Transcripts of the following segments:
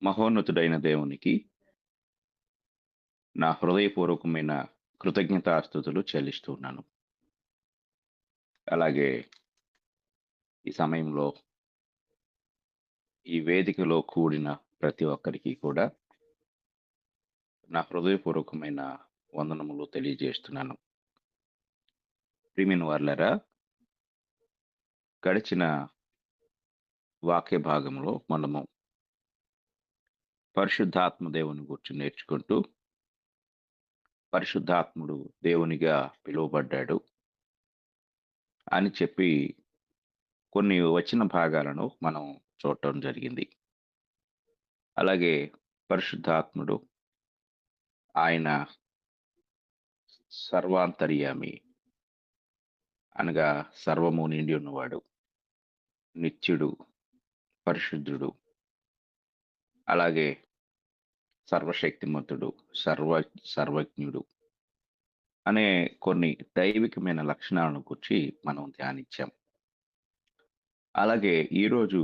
మహోన్నతుడైన దేవునికి నా హృదయపూర్వకమైన కృతజ్ఞతాస్తుతులు చెల్లిస్తున్నాను. అలాగే ఈ సమయంలో ఈ వేదికలో కూడిన ప్రతి ఒక్కరికి కూడా నా హృదయపూర్వకమైన వందనములు తెలియజేస్తున్నాను. ప్రియమైన వారలారా, గడిచిన వాక్య భాగంలో మనము పరిశుద్ధాత్మ దేవుని గురించి నేర్చుకుంటూ పరిశుద్ధాత్ముడు దేవునిగా పిలువబడ్డాడు అని చెప్పి కొన్ని వచన భాగాలను మనం చూడటం జరిగింది. అలాగే పరిశుద్ధాత్ముడు ఆయన సర్వాంతర్యామి అనగా సర్వము నిండి ఉన్నవాడు, నిత్యుడు, పరిశుద్ధుడు, అలాగే సర్వశక్తిమంతుడు, సర్వజ్ఞుడు అనే కొన్ని దైవికమైన లక్షణాలను గురించి మనం ధ్యానించాం. అలాగే ఈరోజు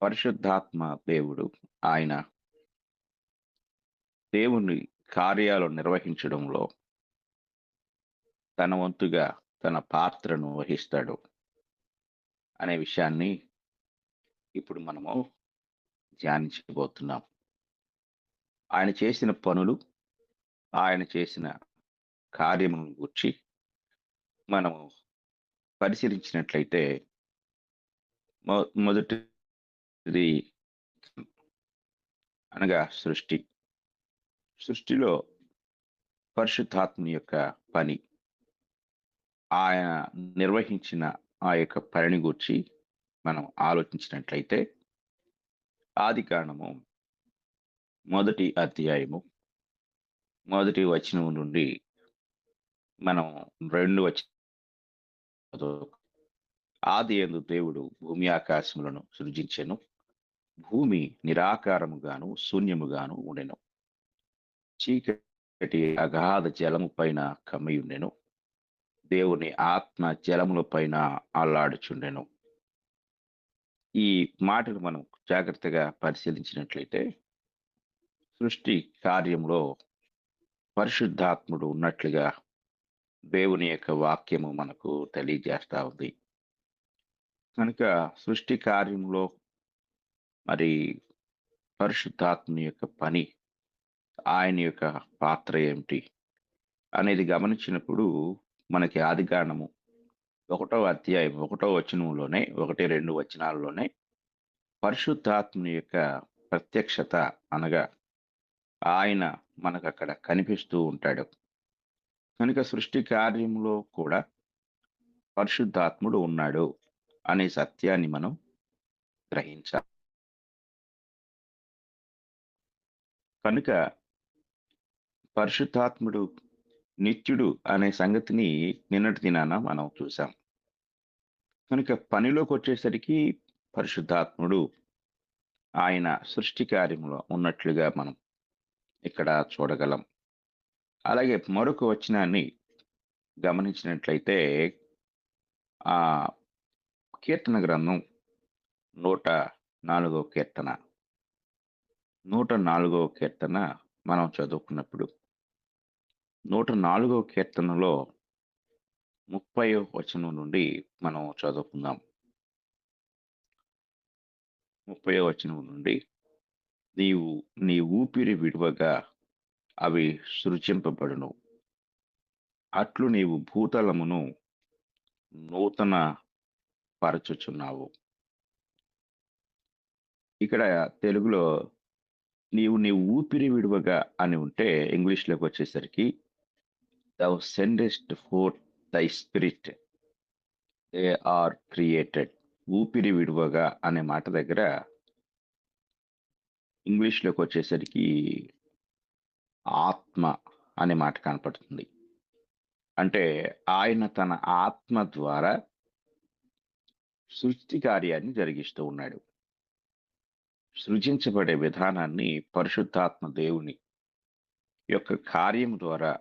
పరిశుద్ధాత్మ దేవుడు ఆయన దేవుని కార్యాలు నిర్వహించడంలో తన వంతుగా తన పాత్రను వహిస్తాడు అనే విషయాన్ని ఇప్పుడు మనము ధ్యానించబోతున్నాం. ఆయన చేసిన పనులు, ఆయన చేసిన కార్యములను గురించి మనము పరిశీలించినట్లయితే మొదటిది అనగా సృష్టిలో పరిశుద్ధాత్మ యొక్క పని, ఆయన నిర్వహించిన ఆ యొక్క పనిని గురించి మనం ఆలోచించినట్లయితే ఆది కాండము మొదటి అధ్యాయము మొదటి వచనం నుండి మనం 2 ఆది యందు దేవుడు భూమి ఆకాశములను సృజించెను. భూమి నిరాకారముగాను శూన్యముగాను ఉండెను. చీకటి అగాధ జలము పైన కమ్మియుండెను. దేవుని ఆత్మ జలముల పైన అల్లాడుచుండెను. ఈ మాటలు మనం జాగ్రత్తగా పరిశీలించినట్లయితే సృష్టి కార్యంలో పరిశుద్ధాత్ముడు ఉన్నట్లుగా దేవుని యొక్క వాక్యము మనకు తెలియజేస్తా ఉంది. కనుక సృష్టి కార్యంలో మరి పరిశుద్ధాత్మ యొక్క పని, ఆయన యొక్క పాత్ర ఏమిటి అనేది గమనించినప్పుడు మనకి ఆదికాండము 1వ అధ్యాయం 1వ వచనంలోనే 1-2 వచనాల్లోనే పరిశుద్ధాత్మ యొక్క ప్రత్యక్షత అనగా ఆయన మనకు అక్కడ కనిపిస్తూ ఉంటాడు. కనుక సృష్టి కార్యంలో కూడా పరిశుద్ధాత్ముడు ఉన్నాడు అనే సత్యాన్ని మనం గ్రహించాలి. కనుక పరిశుద్ధాత్ముడు నిత్యుడు అనే సంగతిని నిన్నటి దినాన మనం చూసాం. కనుక పనిలోకి వచ్చేసరికి పరిశుద్ధాత్ముడు ఆయన సృష్టి కార్యంలో ఉన్నట్లుగా మనం ఇక్కడ చూడగలం. అలాగే మరొక వచనాన్ని గమనించినట్లయితే ఆ కీర్తన గ్రంథం 104వ కీర్తన 104వ కీర్తన మనం చదువుకున్నప్పుడు 104వ కీర్తనలో 30వ వచనం నుండి మనం చదువుకుందాం. 30వ వచనం నుండి నీవు నీ ఊపిరి విడువగా అవి సృజింపబడును, అట్లు నీవు భూతలమును నూతన పరచుచున్నావు. ఇక్కడ తెలుగులో నీవు నీ ఊపిరి విడువగా అని ఉంటే ఇంగ్లీష్లోకి వచ్చేసరికి thou sendest forth thy spirit, they are created. ఊపిరి విడువగా అనే మాట దగ్గర ఇంగ్లీష్లోకి వచ్చేసరికి ఆత్మ అనే మాట కనపడుతుంది. అంటే ఆయన తన ఆత్మ ద్వారా సృష్టి కార్యాన్ని జరిగిస్తూ ఉన్నాడు. సృజించబడే విధానాన్ని పరిశుద్ధాత్మ దేవుని యొక్క కార్యం ద్వారా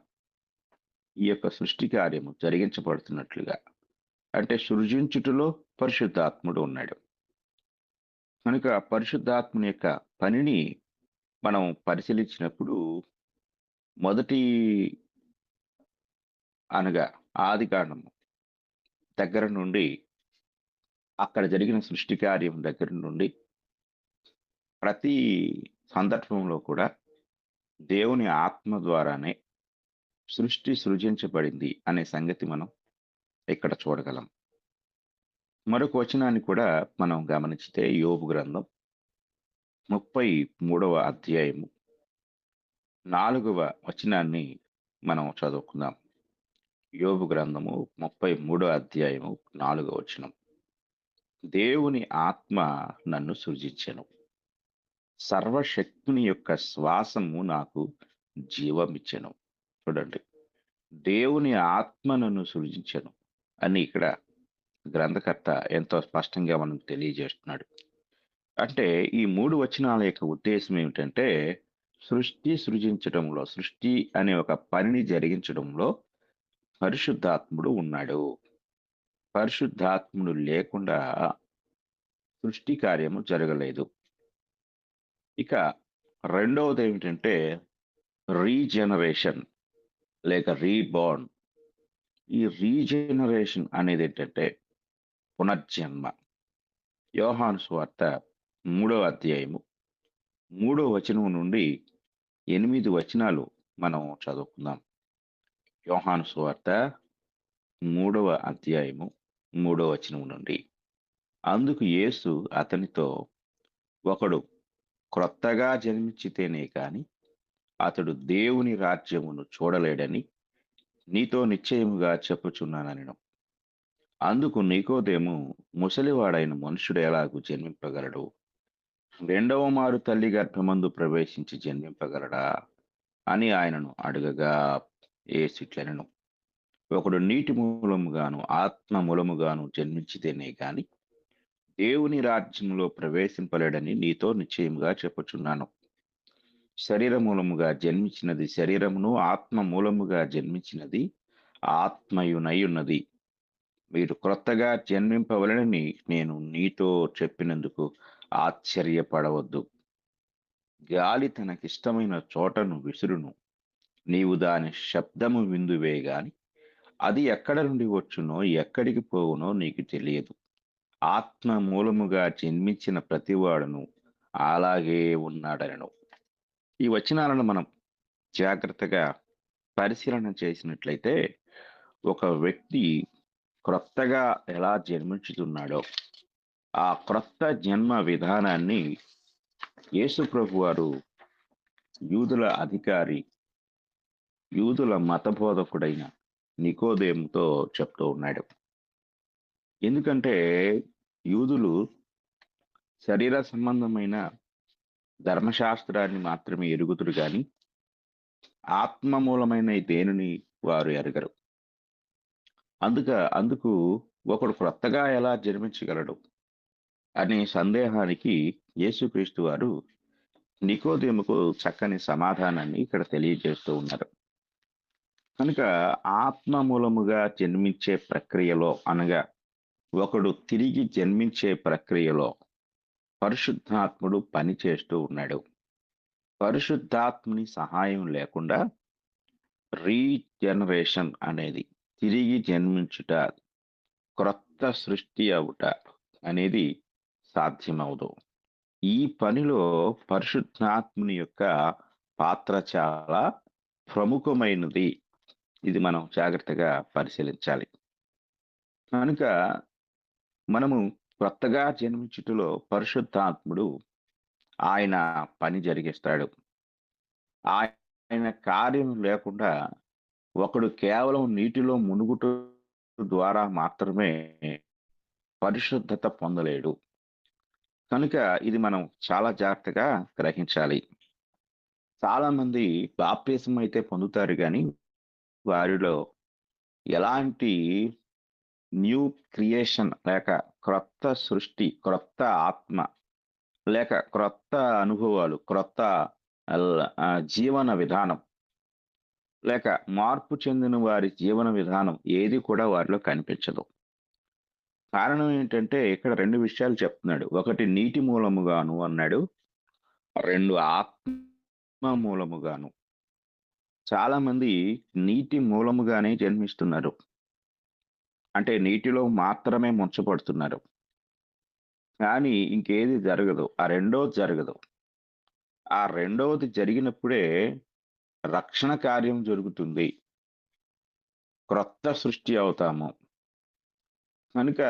ఈ యొక్క సృష్టి కార్యము జరిగించబడుతున్నట్లుగా, అంటే సృజించుటలో పరిశుద్ధాత్ముడు ఉన్నాడు. కనుక పరిశుద్ధాత్మని యొక్క పనిని మనం పరిశీలించినప్పుడు మొదటి అనగా ఆదికాండము దగ్గర నుండి అక్కడ జరిగిన సృష్టి కార్యం దగ్గర నుండి ప్రతి సందర్భంలో కూడా దేవుని ఆత్మ ద్వారానే సృష్టి సృజించబడింది అనే సంగతి మనం ఇక్కడ చూడగలం. మరొక వచనాన్ని కూడా మనం గమనిస్తే యోబు గ్రంథం 33వ అధ్యాయము 4వ వచనాన్ని మనం చదువుకుందాం. యోబు గ్రంథము 33వ అధ్యాయము 4వ వచనం. దేవుని ఆత్మ నన్ను సృజించెను, సర్వశక్తుని యొక్క శ్వాసము నాకు జీవమిచ్చెను. చూడండి, దేవుని ఆత్మ నన్ను సృజించెను అని ఇక్కడ గ్రంథకర్త ఎంతో స్పష్టంగా మనకు తెలియజేస్తున్నాడు. అంటే ఈ 3 వచనాల యొక్క ఉద్దేశం ఏమిటంటే, సృష్టించడంలో, సృష్టి అనే ఒక పనిని జరిగించడంలో పరిశుద్ధాత్ముడు ఉన్నాడు. పరిశుద్ధాత్ముడు లేకుండా సృష్టి కార్యము జరగలేదు. ఇక రెండవది ఏమిటంటే రీజనరేషన్ లేక రీబార్న్. ఈ రీజనరేషన్ అనేది ఏంటంటే పునర్జన్మ. యోహాను సువార్త 3వ అధ్యాయము 3వ వచనం నుండి 8 వచనాలు మనం చదువుకుందాం. యోహాను సువార్త 3వ అధ్యాయము 3వ వచనం నుండి. అందుకు యేసు అతనితో, ఒకడు క్రొత్తగా జన్మించితేనే కాని అతడు దేవుని రాజ్యమును చూడలేడని నీతో నిశ్చయముగా చెప్పుచున్నానెను. అందుకు నికోదేము, ముసలివాడైన మనుషుడు ఎలాగూ జన్మింపగలడు? రెండవ మారు తల్లి గర్భమందు ప్రవేశించి జన్మింపగలడా అని ఆయనను అడగగా, యేసు ఇట్లనెను, ఒకడు నీటి మూలముగాను ఆత్మ మూలముగాను జన్మించితేనే గాని దేవుని రాజ్యంలో ప్రవేశింపలేడని నీతో నిశ్చయముగా చెప్పుచున్నాను. శరీర మూలముగా జన్మించినది శరీరమును, ఆత్మ మూలముగా జన్మించినది ఆత్మయునై ఉన్నది. మీరు క్రొత్తగా జన్మింపవలెనని నేను నీతో చెప్పినందుకు ఆశ్చర్యపడవద్దు. గాలి తనకిష్టమైన చోటను విసురును, నీవు దాని శబ్దము విందువే గాని అది ఎక్కడ నుండి వచ్చునో ఎక్కడికి పోవునో నీకు తెలియదు. ఆత్మ మూలముగా జన్మించిన ప్రతివాడును అలాగే ఉన్నాడనను. ఈ వచనాలను మనం జాగ్రత్తగా పరిశీలన చేసినట్లయితే ఒక వ్యక్తి క్రొత్తగా ఎలా జన్మించుతున్నాడో ఆ క్రొత్త జన్మ విధానాన్ని యేసు ప్రభు వారు యూదుల అధికారి, యూదుల మతబోధకుడైన నికోదేముతో చెప్తూ ఉన్నాడు. ఎందుకంటే యూదులు శరీర సంబంధమైన ధర్మశాస్త్రాన్ని మాత్రమే ఎరుగుదురు గాని ఆత్మ మూలమైన దేనిని వారు ఎరగరు. అందుకు ఒకడు క్రొత్తగా ఎలా జన్మించగలడు అనే సందేహానికి యేసుక్రీస్తు వారు నికోదేముకు చక్కని సమాధానాన్ని ఇక్కడ తెలియజేస్తూ ఉన్నారు. కనుక ఆత్మ మూలముగా జన్మించే ప్రక్రియలో, అనగా ఒకడు తిరిగి జన్మించే ప్రక్రియలో పరిశుద్ధాత్ముడు పని చేస్తూ ఉన్నాడు. పరిశుద్ధాత్ముని సహాయం లేకుండా రీజనరేషన్ అనేది, తిరిగి జన్మించుట, క్రొత్త సృష్టి అవుట అనేది సాధ్యమవదు. ఈ పనిలో పరిశుద్ధాత్ముని యొక్క పాత్ర చాలా ప్రముఖమైనది. ఇది మనం జాగ్రత్తగా పరిశీలించాలి. కనుక మనము కొత్తగా జన్మించుటలో పరిశుద్ధాత్ముడు ఆయన పని జరిగిస్తాడు. ఆయన కార్యం లేకుండా ఒకడు కేవలం నీటిలో మునుగుట ద్వారా మాత్రమే పరిశుద్ధత పొందలేడు. కనుక ఇది మనం చాలా జాగ్రత్తగా గ్రహించాలి. చాలా మంది బాప్తిసం అయితే పొందుతారు కానీ వారిలో ఎలాంటి న్యూ క్రియేషన్ లేక క్రొత్త సృష్టి, క్రొత్త ఆత్మ లేక క్రొత్త అనుభవాలు, క్రొత్త జీవన విధానం లేక మార్పు చెందిన వారి జీవన విధానం ఏది కూడా వారిలో కనిపించదు. కారణం ఏంటంటే ఇక్కడ 2 విషయాలు చెప్తున్నాడు. ఒకటి నీటి మూలముగాను అన్నాడు. 2 ఆత్మ మూలముగాను. చాలామంది నీటి మూలముగానే జన్మిస్తున్నారు. అంటే నీటిలో మాత్రమే ముంచబడుతున్నారు. కానీ ఇంకేది జరగదు. ఆ రెండోది జరగదు. ఆ రెండోది జరిగినప్పుడే రక్షణ కార్యం జరుగుతుంది. క్రొత్త సృష్టి అవుతాము. కనుక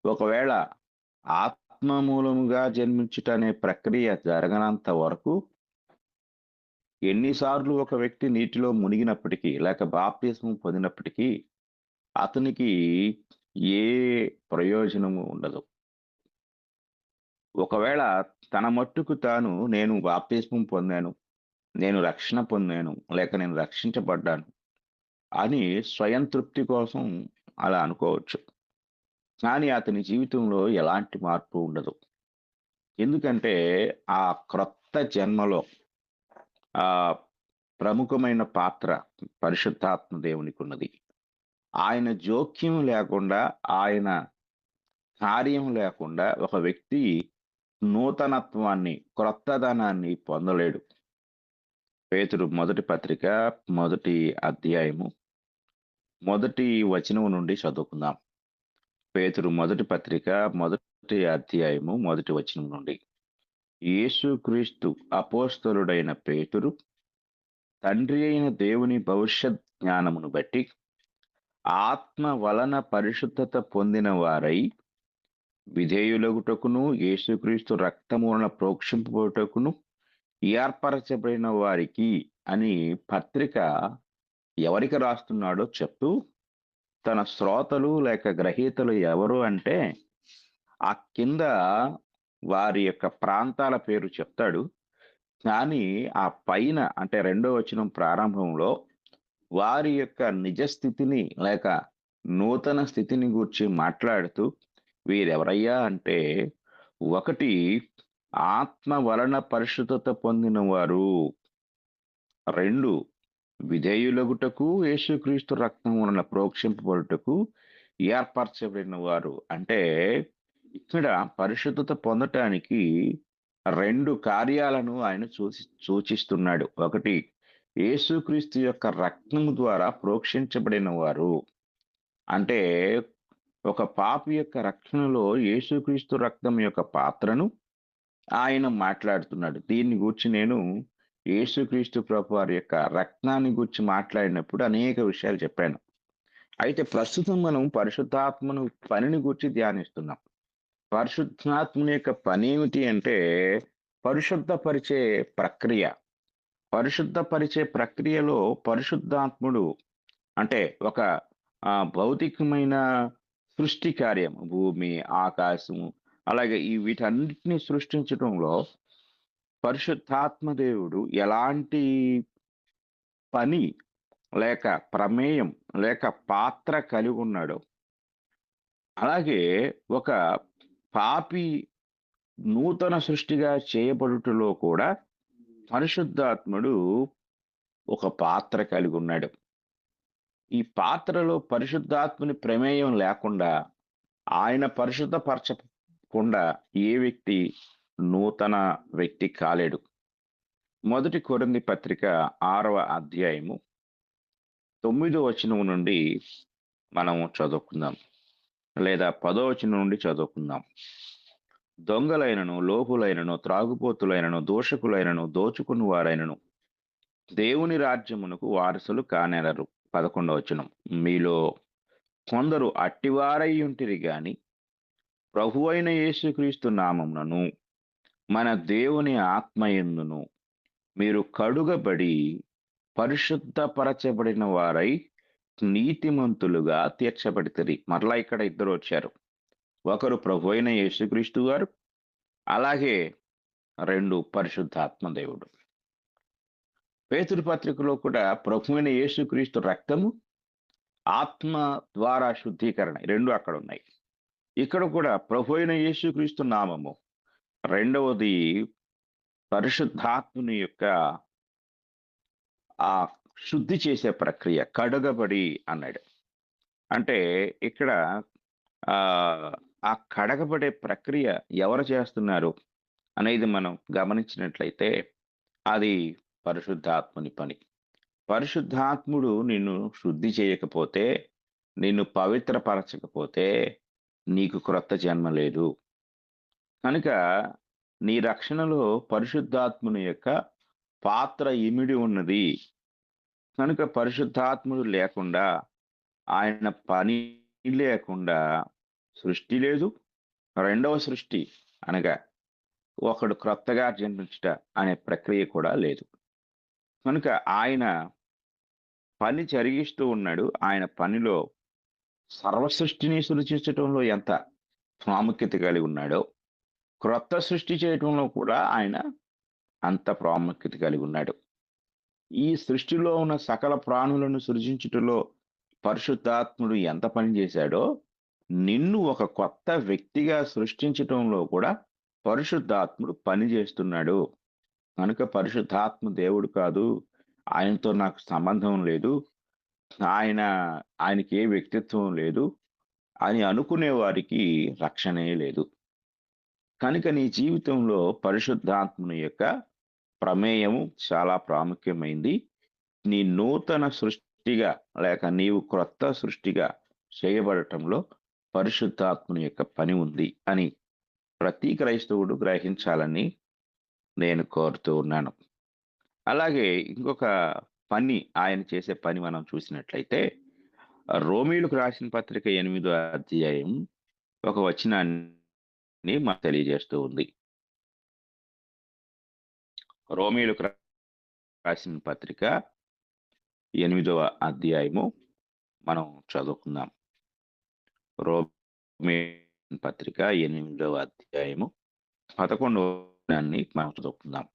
ఒకవేళ ఆత్మ మూలముగా జన్మించుట అనే ప్రక్రియ జరగనంత వరకు ఎన్నిసార్లు ఒక వ్యక్తి నీటిలో మునిగినప్పటికీ, లేక బాప్తిస్మం పొందినప్పటికీ అతనికి ఏ ప్రయోజనము ఉండదు. ఒకవేళ తన మట్టుకు తాను నేను బాప్తిస్మం పొందాను, నేను రక్షణ పొందాను, లేక నేను రక్షించబడ్డాను అని స్వయం తృప్తి కోసం అలా అనుకోవచ్చు. కానీ అతని జీవితంలో ఎలాంటి మార్పు ఉండదు. ఎందుకంటే ఆ క్రొత్త జన్మలో ఆ ప్రముఖమైన పాత్ర పరిశుద్ధాత్మ దేవునికున్నది. ఆయన జోక్యం లేకుండా, ఆయన కార్యం లేకుండా ఒక వ్యక్తి నూతనత్వాన్ని, క్రొత్తదనాన్ని పొందలేడు. పేతురు మొదటి పత్రిక, మొదటి అధ్యాయము, మొదటి వచనం నుండి చదువుకుందాం. పేతురు మొదటి పత్రిక, మొదటి అధ్యాయము, మొదటి వచనం నుండి. యేసుక్రీస్తు అపోస్తలుడైన పేతురు, తండ్రి అయిన దేవుని భవిష్యత్ జ్ఞానమును బట్టి ఆత్మ వలన పరిశుద్ధత పొందిన వారై విధేయులగుటకును యేసుక్రీస్తు రక్తము వలన ప్రోక్షింపబడుటకును ఏర్పరచబడిన వారికి అని పత్రిక ఎవరికి రాస్తున్నాడో చెప్తూ తన శ్రోతలు లేక గ్రహీతలు ఎవరు అంటే ఆ కింద వారి యొక్క ప్రాంతాల పేరు చెప్తాడు. కానీ ఆ పైన అంటే 2వ వచనం ప్రారంభంలో వారి యొక్క నిజ స్థితిని లేక నూతన స్థితిని గూర్చి మాట్లాడుతూ వీరెవరయ్యా అంటే, ఒకటి ఆత్మ వలన పరిశుద్ధత పొందిన వారు. 2 విధేయులగుటకు యేసుక్రీస్తు రక్తం వలన ప్రోక్షింపబడుటకు ఏర్పరచబడిన వారు. అంటే ఇక్కడ పరిశుద్ధత పొందటానికి 2 కార్యాలను ఆయన సూచిస్తున్నాడు. ఒకటి యేసుక్రీస్తు యొక్క రక్తము ద్వారా ప్రోక్షించబడిన వారు. అంటే ఒక పాపి యొక్క రక్షణలో యేసుక్రీస్తు రక్తం యొక్క పాత్రను ఆయన మాట్లాడుతున్నాడు. దీన్ని గూర్చి నేను యేసుక్రీస్తు ప్రభువారి యొక్క రక్తాన్ని గూర్చి మాట్లాడినప్పుడు అనేక విషయాలు చెప్పాను. అయితే ప్రస్తుతం మనం పరిశుద్ధాత్మను పనిని గూర్చి ధ్యానిస్తున్నాం. పరిశుద్ధాత్మని యొక్క పనేమిటి అంటే పరిశుద్ధపరిచే ప్రక్రియ. పరిశుద్ధపరిచే ప్రక్రియలో పరిశుద్ధాత్ముడు అంటే ఒక భౌతికమైన సృష్టి కార్యం భూమి, ఆకాశము అలాగే వీటన్నిటిని సృష్టించడంలో పరిశుద్ధాత్మ దేవుడు ఎలాంటి పని లేక ప్రమేయం లేక పాత్ర కలిగి ఉన్నాడో, అలాగే ఒక పాపి నూతన సృష్టిగా చేయబడుటలో కూడా పరిశుద్ధాత్ముడు ఒక పాత్ర కలిగి ఉన్నాడు. ఈ పాత్రలో పరిశుద్ధాత్ముని ప్రమేయం లేకుండా ఆయన పరిశుద్ధపరచకుండా ఏ వ్యక్తి నూతన వ్యక్తి కాలేడు. మొదటి కొరింథీ పత్రిక 6వ అధ్యాయము 9వ వచనం నుండి మనం చదువుకుందాం. లేదా 10వ వచనం నుండి చదువుకుందాం. దొంగలైనను, లోపులైనను, త్రాగుబోతులైనను, దూషకులైనను, దోచుకుని వారైనను దేవుని రాజ్యమునకు వారసులు కానేరరు. 11వ వచనం. మీలో కొందరు అట్టివారై ఉంటిరి గాని ప్రభువైన యేసుక్రీస్తు నామమునను మన దేవుని ఆత్మయందును మీరు కడుగబడి పరిశుద్ధపరచబడిన వారై నీతిమంతులుగా తీర్చబడితిరి. మరలా ఇక్కడ ఇద్దరు వచ్చారు. ఒకరు ప్రభువైన యేసుక్రీస్తు గారు, అలాగే 2 పరిశుద్ధాత్మ దేవుడు. పేతురు పత్రికలో కూడా ప్రభువైన యేసుక్రీస్తు రక్తము, ఆత్మ ద్వారా శుద్ధీకరణ 2 అక్కడ ఉన్నాయి. ఇక్కడ కూడా ప్రభువైన యేసుక్రీస్తు నామము, రెండవది పరిశుద్ధాత్ముని యొక్క ఆ శుద్ధి చేసే ప్రక్రియ కడగబడి అన్నాడు. అంటే ఇక్కడ ఆహ్, ఆ కడగబడే ప్రక్రియ ఎవరు చేస్తున్నారు అనేది మనం గమనించినట్లయితే అది పరిశుద్ధాత్ముని పని. పరిశుద్ధాత్ముడు నిన్ను శుద్ధి చేయకపోతే, నిన్ను పవిత్రపరచకపోతే నీకు క్రొత్త జన్మ లేదు. కనుక నీ రక్షణలో పరిశుద్ధాత్ముని యొక్క పాత్ర ఇమిడి ఉన్నది. కనుక పరిశుద్ధాత్ముడు లేకుండా, ఆయన పని లేకుండా సృష్టి లేదు. రెండవ సృష్టి అనగా ఒకడు క్రొత్తగా జన్మించుట అనే ప్రక్రియ కూడా లేదు. కనుక ఆయన పని జరిగిస్తూ ఉన్నాడు. ఆయన పనిలో సర్వ సృష్టిని సృజించటంలో ఎంత ప్రాముఖ్యత కలిగి ఉన్నాడో, క్రొత్త సృష్టి చేయటంలో కూడా ఆయన అంత ప్రాముఖ్యత కలిగి ఉన్నాడు. ఈ సృష్టిలో ఉన్న సకల ప్రాణులను సృజించుటలో పరిశుద్ధాత్ముడు ఎంత పని చేశాడో, నిన్ను ఒక కొత్త వ్యక్తిగా సృష్టించటంలో కూడా పరిశుద్ధాత్ముడు పని చేస్తున్నాడు. కనుక పరిశుద్ధాత్మ దేవుడు కాదు. ఆయనతో నాకు సంబంధం లేదు. ఆయన ఆయనకి ఏ వ్యక్తిత్వం లేదు అని అనుకునే వారికి రక్షణే లేదు. కనుక నీ జీవితంలో పరిశుద్ధాత్ముని యొక్క ప్రమేయము చాలా ప్రాముఖ్యమైంది. నీ నూతన సృష్టిగా లేక నీవు క్రొత్త సృష్టిగా చేయబడటంలో పరిశుద్ధాత్ముని యొక్క పని ఉంది అని ప్రతి క్రైస్తవుడు గ్రహించాలని నేను కోరుతూ ఉన్నాను. అలాగే ఇంకొక పని ఆయన చేసే పని మనం చూసినట్లయితే రోమీయులకు రాసిన పత్రిక 8వ అధ్యాయం ఒక వచనాన్ని మనకు తెలియజేస్తూ ఉంది. రోమీయులకు రాసిన పత్రిక 8వ అధ్యాయము మనం చదువుకుందాం. రోమీ పత్రిక 8వ అధ్యాయము 11వ వచనాన్ని మనం చదువుకుందాం.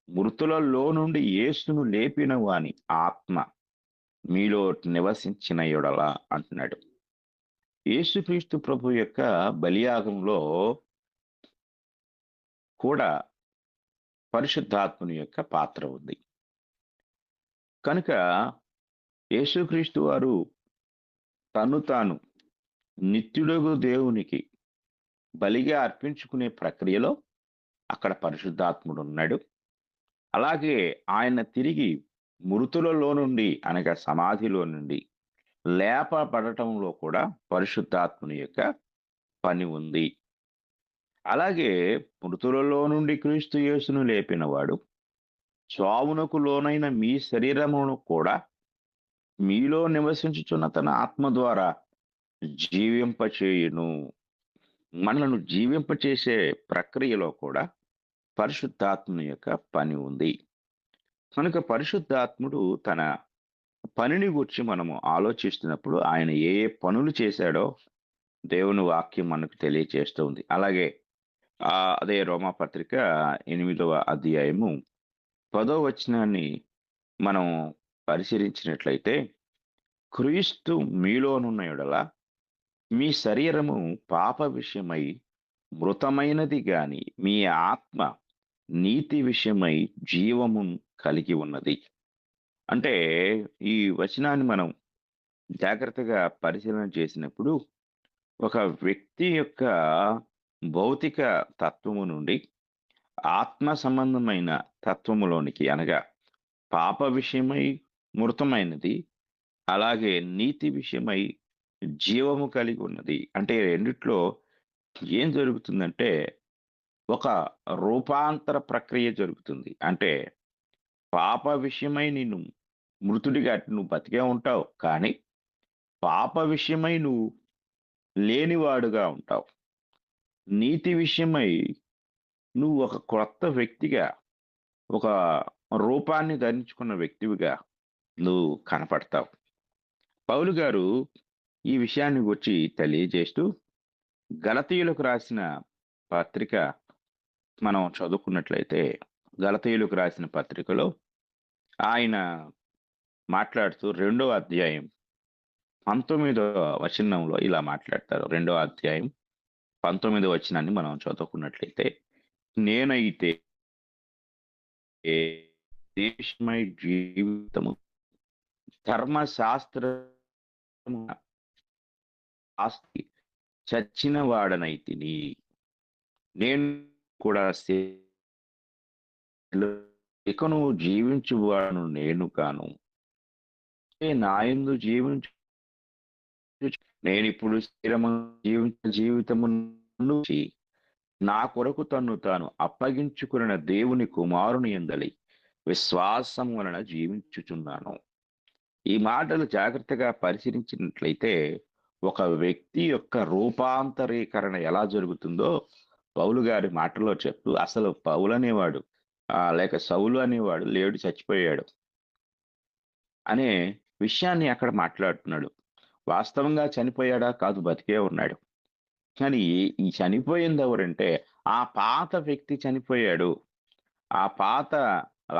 మృతులలో నుండి యేసును లేపిన వాని ఆత్మ మీలో నివసించిన యెడల అంటున్నాడు. యేసుక్రీస్తు ప్రభు యొక్క బలియాగంలో కూడా పరిశుద్ధాత్ముని యొక్క పాత్ర ఉంది. కనుక యేసుక్రీస్తు వారు తన్ను తాను నిత్యుడగు దేవునికి బలిగా అర్పించుకునే ప్రక్రియలో అక్కడ పరిశుద్ధాత్ముడు ఉన్నాడు. అలాగే ఆయన తిరిగి మృతులలో నుండి అనగా సమాధిలో నుండి లేపబడటంలో కూడా పరిశుద్ధాత్ముని యొక్క పని ఉంది. అలాగే మృతులలో నుండి క్రీస్తు యేసును లేపినవాడు చావునకు లోనైన మీ శరీరమును కూడా మీలో నివసించుచున్న తన ఆత్మ ద్వారా జీవింపచేయును. మనలను జీవింపచేసే ప్రక్రియలో కూడా పరిశుద్ధాత్ముని యొక్క పని ఉంది. కనుక పరిశుద్ధాత్ముడు తన పనిని గూర్చి మనము ఆలోచిస్తున్నప్పుడు ఆయన ఏ ఏ పనులు చేశాడో దేవుని వాక్యం మనకు తెలియచేస్తూ ఉంది. అలాగే అదే రోమాపత్రిక 8వ అధ్యాయము 10వ వచనాన్ని మనం పరిశీలించినట్లయితే క్రీస్తు మీలోనున్న యెడల మీ శరీరము పాప విషయమై మృతమైనది గాని మీ ఆత్మ నీతి విషయమై జీవము కలిగి ఉన్నది. అంటే ఈ వచనాన్ని మనం జాగ్రత్తగా పరిశీలన చేసినప్పుడు ఒక వ్యక్తి యొక్క భౌతిక తత్వము నుండి ఆత్మ సంబంధమైన తత్వములోనికి అనగా పాప విషయమై మృతమైనది, అలాగే నీతి విషయమై జీవము కలిగి ఉన్నది. అంటే రెండిట్లో ఏం జరుగుతుందంటే ఒక రూపాంతర ప్రక్రియ జరుగుతుంది. అంటే పాప విషయమై నిన్ను మృతుడిగా నువ్వు బతికే ఉంటావు. కానీ పాప విషయమై నువ్వు లేనివాడుగా ఉంటావు. నీతి విషయమై నువ్వు ఒక క్రొత్త వ్యక్తిగా, ఒక రూపాన్ని ధరించుకున్న వ్యక్తివిగా నువ్వు కనపడతావు. పౌలు గారు ఈ విషయాన్ని గురించి తెలియజేస్తూ గలతీయులకు రాసిన పత్రిక మనం చదువుకున్నట్లయితే గలతీయులకు రాసిన పత్రికలో ఆయన మాట్లాడుతూ 2వ అధ్యాయం 19వ వచనంలో ఇలా మాట్లాడతారు. 2వ అధ్యాయం 19వ వచనాన్ని మనం చదువుకున్నట్లయితే నేనైతే దేశమై జీవితము ధర్మశాస్త్రము ఆస్తి చచ్చిన వాడనైతిని. నేను కూడా ఇకను జీవించువాడను నేను కాను. నా యందు జీవించు నేనిప్పుడు జీవించే జీవితము నుంచి నా కొరకు తన్ను తాను అప్పగించుకున్న దేవుని కుమారుని యందలి విశ్వాసం వలన జీవించుచున్నాను. ఈ మాటలు జాగ్రత్తగా పరిశీలించినట్లయితే ఒక వ్యక్తి యొక్క రూపాంతరీకరణ ఎలా జరుగుతుందో పౌలు గారి మాటలో చెప్తూ అసలు పౌలు అనేవాడు లేక సౌలు అనేవాడు లేడు, చచ్చిపోయాడు అనే విషయాన్ని అక్కడ మాట్లాడుతున్నాడు. వాస్తవంగా చనిపోయాడా? కాదు, బతికే ఉన్నాడు. కానీ ఈ చనిపోయింది ఎవరంటే ఆ పాత వ్యక్తి చనిపోయాడు. ఆ పాత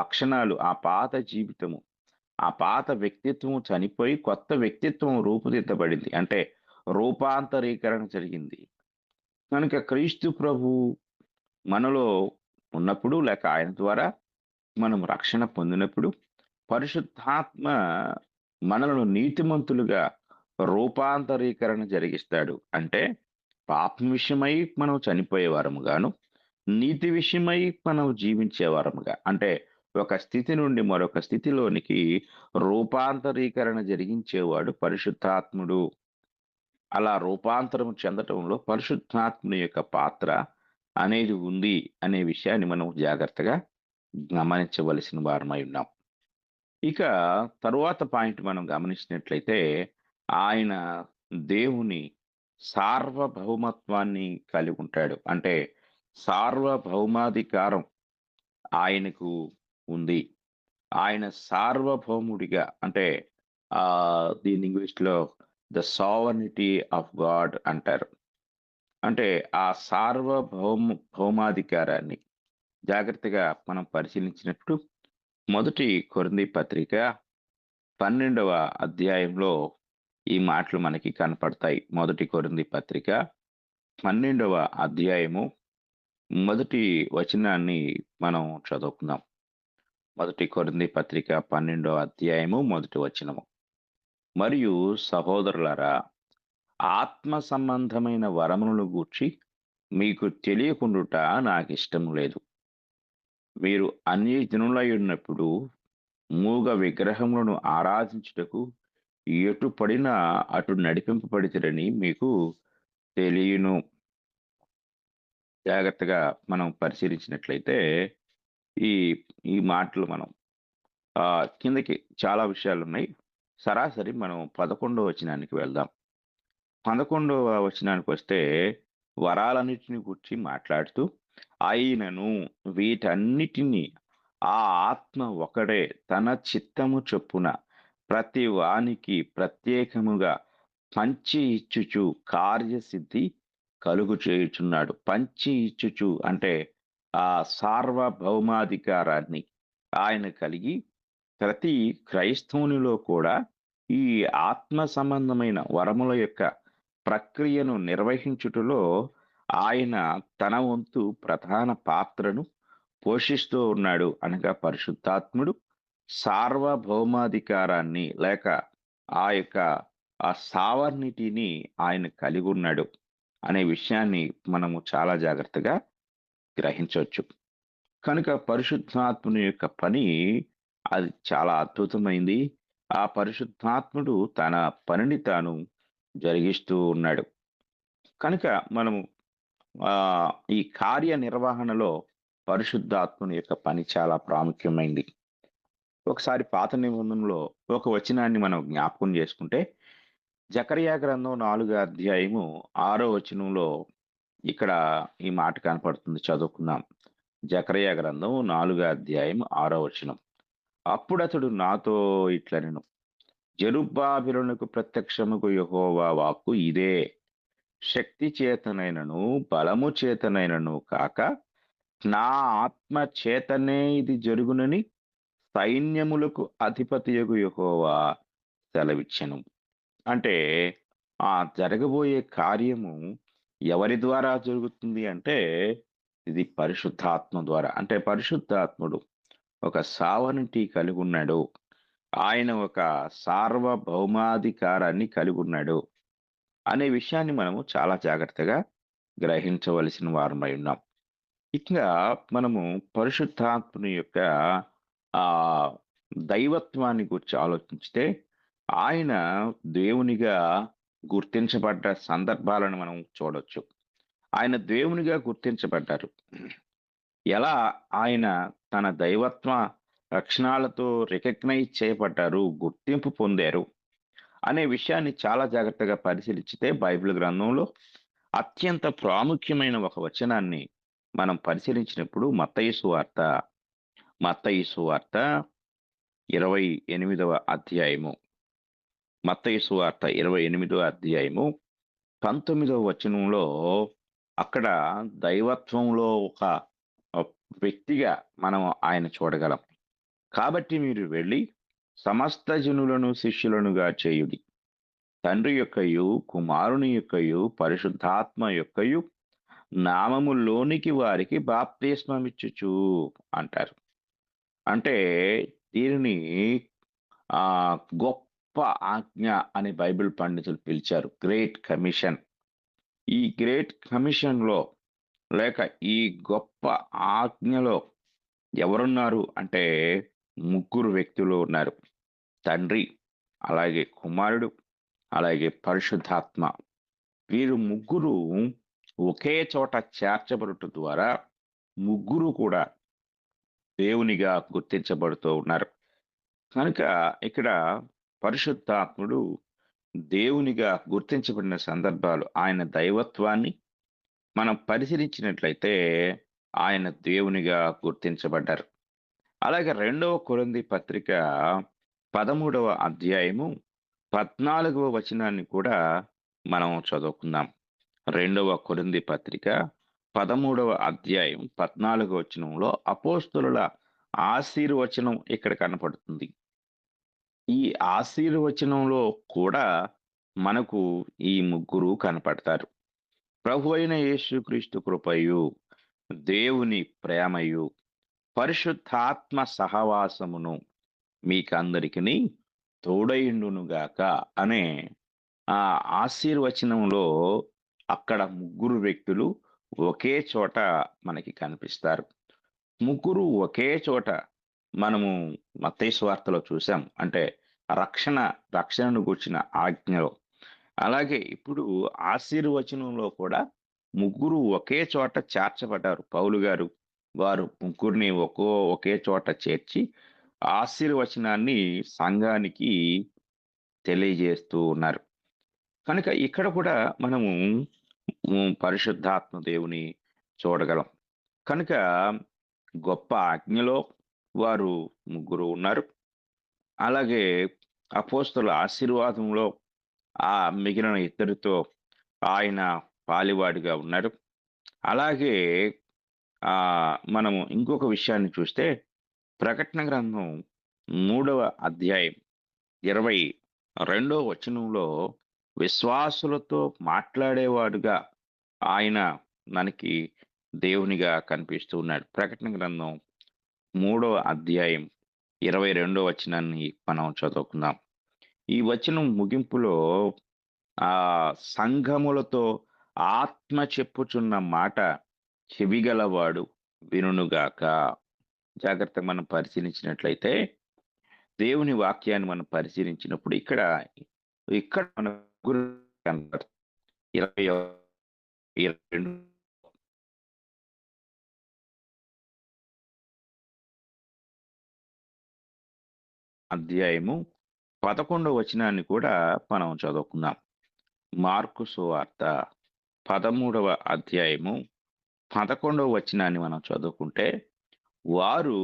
లక్షణాలు, ఆ పాత జీవితము, ఆ పాత వ్యక్తిత్వం చనిపోయి కొత్త వ్యక్తిత్వం రూపుదిద్దబడింది. అంటే రూపాంతరీకరణ జరిగింది. కనుక క్రీస్తు ప్రభు మనలో ఉన్నప్పుడు లేక ఆయన ద్వారా మనం రక్షణ పొందినప్పుడు పరిశుద్ధాత్మ మనలను నీతిమంతులుగా రూపాంతరీకరణ జరిగిస్తాడు. అంటే పాపం విషయమై మనం చనిపోయేవారము గాను, నీతి విషయమై మనం జీవించేవారముగా, అంటే ఒక స్థితి నుండి మరొక స్థితిలోనికి రూపాంతరీకరణ జరిగించేవాడు పరిశుద్ధాత్ముడు. అలా రూపాంతరం చెందటంలో పరిశుద్ధాత్ముని యొక్క పాత్ర అనేది ఉంది అనే విషయాన్ని మనం జాగ్రత్తగా గమనించవలసిన వారమై ఉన్నాం. ఇక తరువాత పాయింట్ మనం గమనించినట్లయితే ఆయన దేవుని సార్వభౌమత్వాన్ని కలిగి ఉంటాడు. అంటే సార్వభౌమాధికారం ఆయనకు ఉంది. ఆయన సార్వభౌముడిగా, అంటే దీన్ని ఇంగ్లీష్‌లో ద సావరెనిటీ ఆఫ్ గాడ్ అంటారు. అంటే ఆ భౌమాధికారాన్ని జాగ్రత్తగా మనం పరిశీలించినప్పుడు మొదటి కొరింథీ పత్రిక 12వ అధ్యాయంలో ఈ మాటలు మనకి కనపడతాయి. మొదటి కొరింథీ పత్రిక 12వ అధ్యాయము మొదటి వచనాన్ని మనం చదువుకుందాం. మొదటి కొరింథీ పత్రిక 12వ అధ్యాయము మొదటి వచనము. మరియు సహోదరులారా, ఆత్మ సంబంధమైన వరములను గూర్చి మీకు తెలియకుండుట నాకిష్టం లేదు. మీరు అన్యజనులై ఉన్నప్పుడు మూగ విగ్రహములను ఆరాధించుటకు ఎటు పడినా అటు నడిపింపబడితిరని మీకు తెలియను. జాగ్రత్తగా మనం పరిశీలించినట్లయితే ఈ ఈ మాటలు మనం కిందకి చాలా విషయాలున్నాయి. సరాసరి మనం 11వ వచనానికి వెళ్దాం. 11వ వచనానికొస్తే వరాలన్నిటిని గూర్చి మాట్లాడుతూ, అయినను వీటన్నిటిని ఆ ఆత్మ ఒకడే తన చిత్తము చొప్పున ప్రతి వానికి ప్రత్యేకముగా పంచి ఇచ్చుచు కార్యసిద్ధి కలుగు చేయుచున్నాడు. పంచి ఇచ్చుచు అంటే ఆ సార్వభౌమాధికారాన్ని ఆయన కలిగి ప్రతి క్రైస్తవునిలో కూడా ఈ ఆత్మ సంబంధమైన వరముల యొక్క ప్రక్రియను నిర్వహించుటలో ఆయన తన వంతు ప్రధాన పాత్రను పోషిస్తూ ఉన్నాడు. అనగా పరిశుద్ధాత్ముడు సార్వభౌమాధికారాన్ని లేక ఆ యొక్క ఆ సావర్నిటీని ఆయన కలిగి ఉన్నాడు అనే విషయాన్ని మనము చాలా జాగ్రత్తగా గ్రహించవచ్చు. కనుక పరిశుద్ధాత్ముని యొక్క పని అది చాలా అద్భుతమైంది. ఆ పరిశుద్ధాత్ముడు తన పనిని తాను జరిగిస్తూ ఉన్నాడు. కనుక మనము ఈ కార్యనిర్వహణలో పరిశుద్ధాత్ముని యొక్క పని చాలా ప్రాముఖ్యమైంది. ఒకసారి పాత నిబంధనలో ఒక వచనాన్ని మనం జ్ఞాపకం చేసుకుంటే జకర్యా గ్రంథం 4వ అధ్యాయము 6వ వచనంలో ఇక్కడ ఈ మాట కనపడుతుంది. చదువుకుందాం. జకర్యా గ్రంథం 4వ అధ్యాయం 6వ వచనం. అప్పుడతడు నాతో ఇట్లనెను, జెరుబ్బాబెలునకు ప్రత్యక్షముగు యెహోవా వాక్కు ఇదే, శక్తి చేతనైనను బలము చేతనైనను కాక నా ఆత్మ చేతనే ఇది జరుగునని సైన్యములకు అధిపతియగు యెహోవా సెలవిచ్చెను. అంటే జరగబోయే కార్యము ఎవరి ద్వారా జరుగుతుంది అంటే ఇది పరిశుద్ధాత్మ ద్వారా. అంటే పరిశుద్ధాత్ముడు ఒక సావనిటీ కలిగి ఉన్నాడు. ఆయన ఒక సార్వభౌమాధికారాన్ని కలిగి ఉన్నాడు. అనే విషయాన్ని మనము చాలా జాగ్రత్తగా గ్రహించవలసిన వారమై ఉన్నాం. ఇంకా మనము పరిశుద్ధాత్ముని యొక్క ఆహ్, దైవత్వాన్ని గురించి ఆలోచించితే, ఆయన దేవునిగా గుర్తించబడ్డ సందర్భాలను మనం చూడొచ్చు. ఆయన దేవునిగా గుర్తించబడ్డారు. ఎలా ఆయన తన దైవత్వ లక్షణాలతో రికగ్నైజ్ చేయబడ్డారు, గుర్తింపు పొందారు అనే విషయాన్ని చాలా జాగ్రత్తగా పరిశీలించితే బైబిల్ గ్రంథంలో అత్యంత ప్రాముఖ్యమైన ఒక వచనాన్ని మనం పరిశీలించినప్పుడు మత్తయి సువార్త 28వ అధ్యాయము. మత్తయి సువార్త 28వ అధ్యాయము 19వ వచనంలో అక్కడ దైవత్వంలో ఒక వ్యక్తిగా మనం ఆయన చూడగలం. కాబట్టి మీరు వెళ్ళి సమస్త జనులను శిష్యులనుగా చేయుడి. తండ్రి యొక్కయు, కుమారుని యొక్కయు, పరిశుద్ధాత్మ యొక్కయు నామములోనికి వారికి బాప్తిస్మమిచ్చుచు అంటారు. అంటే దీనిని గొప్ప ఆజ్ఞ అని బైబిల్ పండితులు పిలిచారు. Great commission. ఈ గ్రేట్ కమిషన్‌లో లేక ఈ గొప్ప ఆజ్ఞలో ఎవరున్నారు అంటే ముగ్గురు వ్యక్తులు ఉన్నారు. తండ్రి, అలాగే కుమారుడు, అలాగే పరిశుద్ధాత్మ. వీరు ముగ్గురు ఒకే చోట చేర్చబడుట ద్వారా ముగ్గురు కూడా దేవునిగా గుర్తించబడుతూ ఉన్నారు. కనుక ఇక్కడ పరిశుద్ధాత్ముడు దేవునిగా గుర్తించబడిన సందర్భాలు, ఆయన దైవత్వాన్ని మనం పరిశీలించినట్లయితే ఆయన దేవునిగా గుర్తించబడ్డారు. అలాగే 2వ కొరింథీ పత్రిక 13వ అధ్యాయము 14వ వచనాన్ని కూడా మనం చదువుకుందాం. 2వ కొరింథీ పత్రిక 13వ అధ్యాయం 14వ వచనంలో అపోస్తలుల ఆశీర్వచనం ఇక్కడ కనపడుతుంది. ఈ ఆశీర్వచనంలో కూడా మనకు ఈ ముగ్గురు కనపడతారు. ప్రభువైన యేసుక్రీస్తు కృపయు, దేవుని ప్రేమయు, పరిశుద్ధాత్మ సహవాసమును మీకందరికిని తోడైండునుగాక అనే ఆ ఆశీర్వచనంలో అక్కడ ముగ్గురు వ్యక్తులు ఒకే చోట మనకి కనిపిస్తారు. ముగ్గురు ఒకే చోట మనము మత్తయి సువార్తలో చూసాం. అంటే రక్షణను గూర్చిన ఆజ్ఞలో. అలాగే ఇప్పుడు ఆశీర్వచనంలో కూడా ముగ్గురు ఒకే చోట చేర్చబడ్డారు. పౌలు గారు వారు ముగ్గురిని ఒకే చోట చేర్చి ఆశీర్వచనాన్ని సంఘానికి తెలియజేస్తూ ఉన్నారు. కనుక ఇక్కడ కూడా మనము పరిశుద్ధాత్మ దేవుని చూడగలం. కనుక గొప్ప ఆజ్ఞలో వారు ముగ్గురు ఉన్నారు. అలాగే అపోస్తలుల ఆశీర్వాదంలో ఆ మిగిలిన ఇద్దరితో ఆయన పాలివాడిగా ఉన్నారు. అలాగే మనము ఇంకొక విషయాన్ని చూస్తే ప్రకటన గ్రంథం 3వ అధ్యాయం 22వ వచనంలో విశ్వాసులతో మాట్లాడేవాడుగా ఆయన మనకి దేవునిగా కనిపిస్తూ ఉన్నాడు. ప్రకటన గ్రంథం 3వ అధ్యాయం 22వ వచనాన్ని మనం చదువుకుందాం. ఈ వచనం ముగింపులో సంఘములతో ఆత్మ చెప్పుచున్న మాట చెవిగలవాడు వినుగాక. జాగ్రత్తగా మనం పరిశీలించినట్లయితే దేవుని వాక్యాన్ని మనం పరిశీలించినప్పుడు ఇక్కడ మన ముగ్గురు కనపడతారు. 22 అధ్యాయము 11వ వచనాన్ని కూడా మనం చదువుకుందాం. మార్కు సువార్త 13వ అధ్యాయము 11వ వచనాన్ని మనం చదువుకుంటే, వారు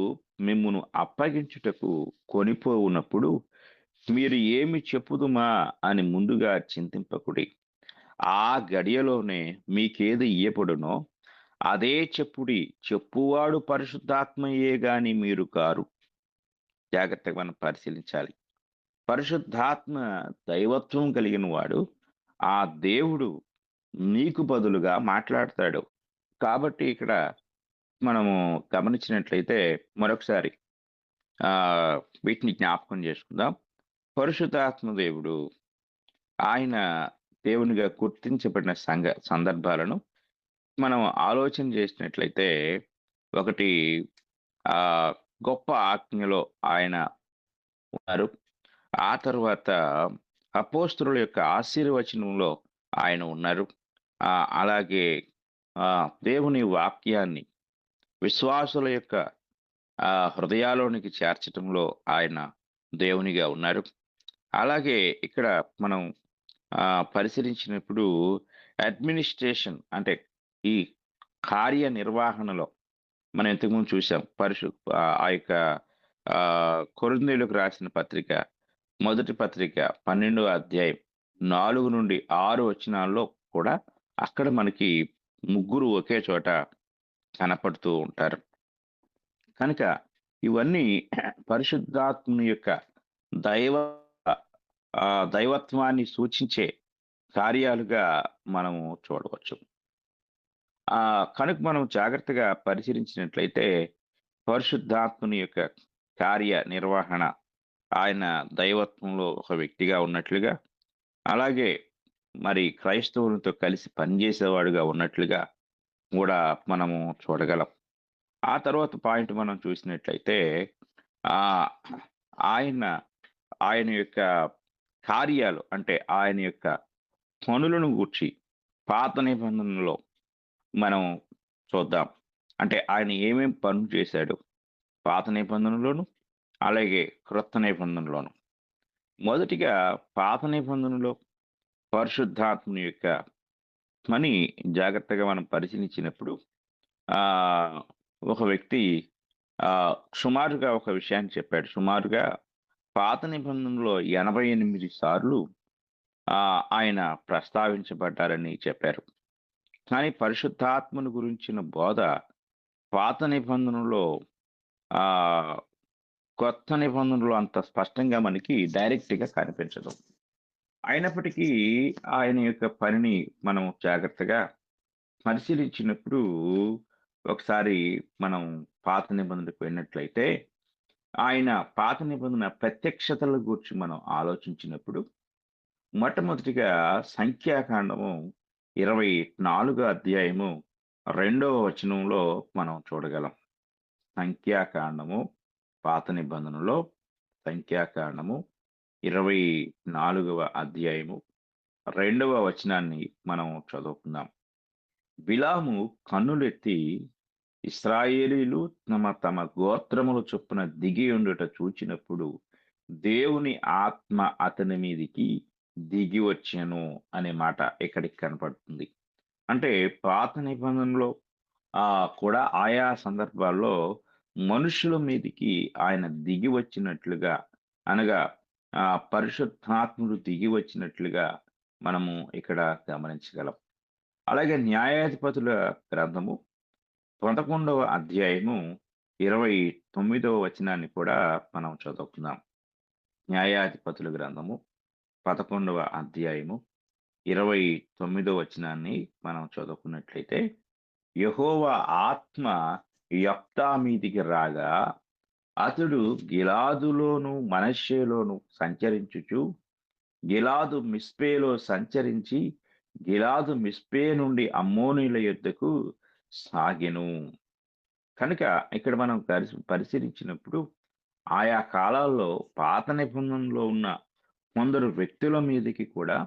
మిమ్మును అప్పగించుటకు కొనిపోవునప్పుడు మీరు ఏమి చెప్పుదుమా అని ముందుగా చింతింపకుడి. ఆ గడియలోనే మీకేది ఇయ్యబడునో అదే చెప్పుడి. చెప్పువాడు పరిశుద్ధాత్మయే గాని మీరు కారు. జాగ్రత్తగా మనం పరిశీలించాలి. పరిశుద్ధాత్మ దైవత్వం కలిగిన వాడు, ఆ దేవుడు నీకు బదులుగా మాట్లాడతాడు. కాబట్టి ఇక్కడ మనము గమనించినట్లయితే మరొకసారి వీటిని జ్ఞాపకం చేసుకుందాం. పరిశుద్ధాత్మ దేవుడు ఆయన దేవునిగా గుర్తించబడిన సందర్భాలను మనం ఆలోచన చేసినట్లయితే, ఒకటి ఆహ్, గొప్ప ఆజ్ఞలో ఆయన ఉన్నారు. ఆ తరువాత అపోస్తలుల యొక్క ఆశీర్వచనంలో ఆయన ఉన్నారు. అలాగే దేవుని వాక్యాన్ని విశ్వాసుల యొక్క హృదయాలోనికి చేర్చటంలో ఆయన దేవునిగా ఉన్నారు. అలాగే ఇక్కడ మనం పరిశీలించినప్పుడు అడ్మినిస్ట్రేషన్ అంటే ఈ కార్యనిర్వహణలో మనం ఇంతకుముందు చూసాం. ఆ యొక్క కొరింథీయులకు రాసిన పత్రిక, మొదటి పత్రిక 12వ అధ్యాయం 4-6 వచనాల్లో కూడా అక్కడ మనకి ముగ్గురు ఒకే చోట కనపడుతూ ఉంటారు. కనుక ఇవన్నీ పరిశుద్ధాత్ముని యొక్క దైవ దైవత్వాన్ని సూచించే కార్యాలుగా మనము చూడవచ్చు. కనుక మనం జాగ్రత్తగా పరిశీలించినట్లయితే పరిశుద్ధాత్ముని యొక్క కార్య నిర్వహణ, ఆయన దైవత్వంలో ఒక వ్యక్తిగా ఉన్నట్లుగా, అలాగే మరి క్రైస్తవులతో కలిసి పనిచేసేవాడుగా ఉన్నట్లుగా కూడా మనము చూడగలం. ఆ తర్వాత పాయింట్ మనం చూసినట్లయితే ఆహ్, ఆయన ఆయన యొక్క కార్యాలు అంటే ఆయన యొక్క పనులను గూర్చి పాత నిబంధనలో మనం చూద్దాం. అంటే ఆయన ఏమేం పనులు చేశాడు పాత నిబంధనలోను, అలాగే క్రొత్త నిబంధనలోను. మొదటిగా పాత నిబంధనలో పరిశుద్ధాత్ముని యొక్క పని జాగ్రత్తగా మనం పరిశీలించినప్పుడు ఆహ్, ఒక వ్యక్తి సుమారుగా ఒక విషయాన్ని చెప్పాడు. సుమారుగా పాత నిబంధనలో 88 సార్లు ఆయన ప్రస్తావించబడ్డారని చెప్పారు. కానీ పరిశుద్ధాత్మను గురించిన బోధ పాత నిబంధనలో ఆహ్, కొత్త నిబంధనలో అంత స్పష్టంగా మనకి డైరెక్ట్‌గా కనిపించదు. అయినప్పటికీ ఆయన యొక్క పనిని మనం జాగ్రత్తగా పరిశీలించినప్పుడు ఒకసారి మనం పాత నిబంధనకు వెళ్ళినట్లయితే, ఆయన పాత నిబంధన ప్రత్యక్షతల గూర్చి మనం ఆలోచించినప్పుడు, మొట్టమొదటిగా సంఖ్యాకాండము 24 అధ్యాయము 2వ వచనంలో మనం చూడగలం. సంఖ్యాకాండము పాత నిబంధనలో సంఖ్యాకాండము 24వ అధ్యాయము 2వ వచనాన్ని మనం చదువుకుందాం. బిలాము కన్నులెత్తి ఇశ్రాయేలీయులు తమ తమ గోత్రముల చొప్పున దిగియుండుట చూచినప్పుడు దేవుని ఆత్మ అతని మీదికి దిగి వచ్చెను అనే మాట ఇక్కడికి కనపడుతుంది. అంటే పాత నిబంధనలో కూడా ఆయా సందర్భాల్లో మనుషుల మీదికి ఆయన దిగి వచ్చినట్లుగా, అనగా పరిశుద్ధాత్ముడు దిగి వచ్చినట్లుగా మనము ఇక్కడ గమనించగలం. అలాగే న్యాయాధిపతుల గ్రంథము 11వ అధ్యాయము 29వ వచనాన్ని కూడా మనం చదువుకుందాం. న్యాయాధిపతుల గ్రంథము 11వ అధ్యాయము 29వ వచనాన్ని మనం చదువుకున్నట్లయితే, యెహోవా ఆత్మ యెఫ్తా మీదికి రాగా, అతడు గిలాదులోను మనష్షేలోను సంచరించుచు గిలాదు మిస్పేలో సంచరించి గిలాదు మిస్పే నుండి అమ్మోనీయుల యొద్దకు సాగెను. కనుక ఇక్కడ మనం పరిశీలించినప్పుడు ఆయా కాలాల్లో పాత నిబంధనలో ఉన్న కొందరు వ్యక్తుల మీదకి కూడా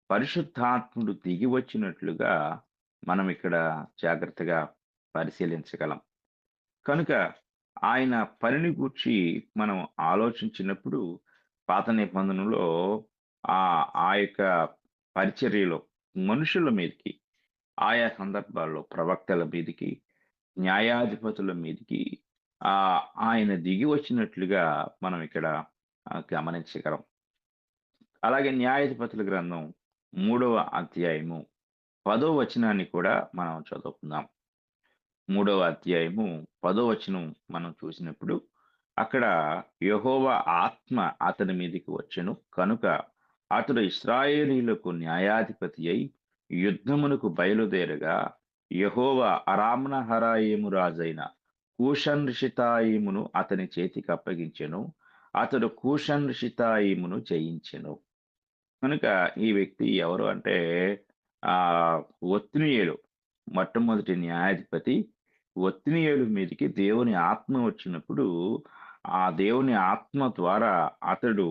పరిశుద్ధాత్ముడు దిగి వచ్చినట్లుగా మనం ఇక్కడ జాగ్రత్తగా పరిశీలించగలం. కనుక ఆయన పనిని గూర్చి మనం ఆలోచించినప్పుడు పాత నిబంధనలో ఆ ఆ యొక్క పరిచర్యలో మనుషుల మీదకి ఆయా సందర్భాల్లో ప్రవక్తల మీదకి, న్యాయాధిపతుల మీదకి ఆయన దిగి వచ్చినట్లుగా మనం ఇక్కడ గమనించగలం. అలాగే న్యాయాధిపతుల గ్రంథం 3వ అధ్యాయము 10వ వచనాన్ని కూడా మనం చదువుకుందాం. 3వ అధ్యాయము 10వ వచనం మనం చూసినప్పుడు అక్కడ యెహోవా ఆత్మ అతని మీదికి వచ్చెను. కనుక అతడు ఇశ్రాయేలీయులకు న్యాయాధిపతి అయి యుద్ధమునకు బయలుదేరగా యెహోవా అరామ్నహరాయిము రాజైన కూషన్ రిషితాయిమును అతని చేతికి అప్పగించెను. అతడు కూషన్ రిషితాయిమును జయించెను. కనుక ఈ వ్యక్తి ఎవరు అంటే ఆహ్, ఒత్నియేలు మొట్టమొదటి న్యాయాధిపతి. ఒత్నియేలు మీదకి దేవుని ఆత్మ వచ్చినప్పుడు, ఆ దేవుని ఆత్మ ద్వారా అతడు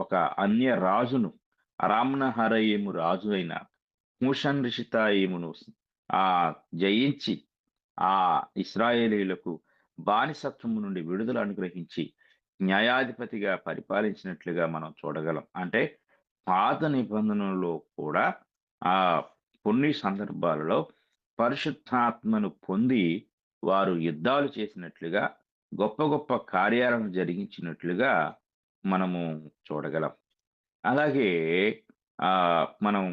ఒక అన్య రాజును, అరామ్నహరయిము రాజు అయిన కూషన్ రిషితాయిమును జయించి ఆ ఇశ్రాయేలీయులకు బానిసత్వము నుండి విడుదల అనుగ్రహించి న్యాయాధిపతిగా పరిపాలించినట్లుగా మనం చూడగలం. అంటే పాత నిబంధనలో కూడా ఆ కొన్ని సందర్భాలలో పరిశుద్ధాత్మను పొంది వారు యుద్ధాలు చేసినట్లుగా, గొప్ప గొప్ప కార్యాలను జరిగించినట్లుగా మనము చూడగలం. అలాగే మనం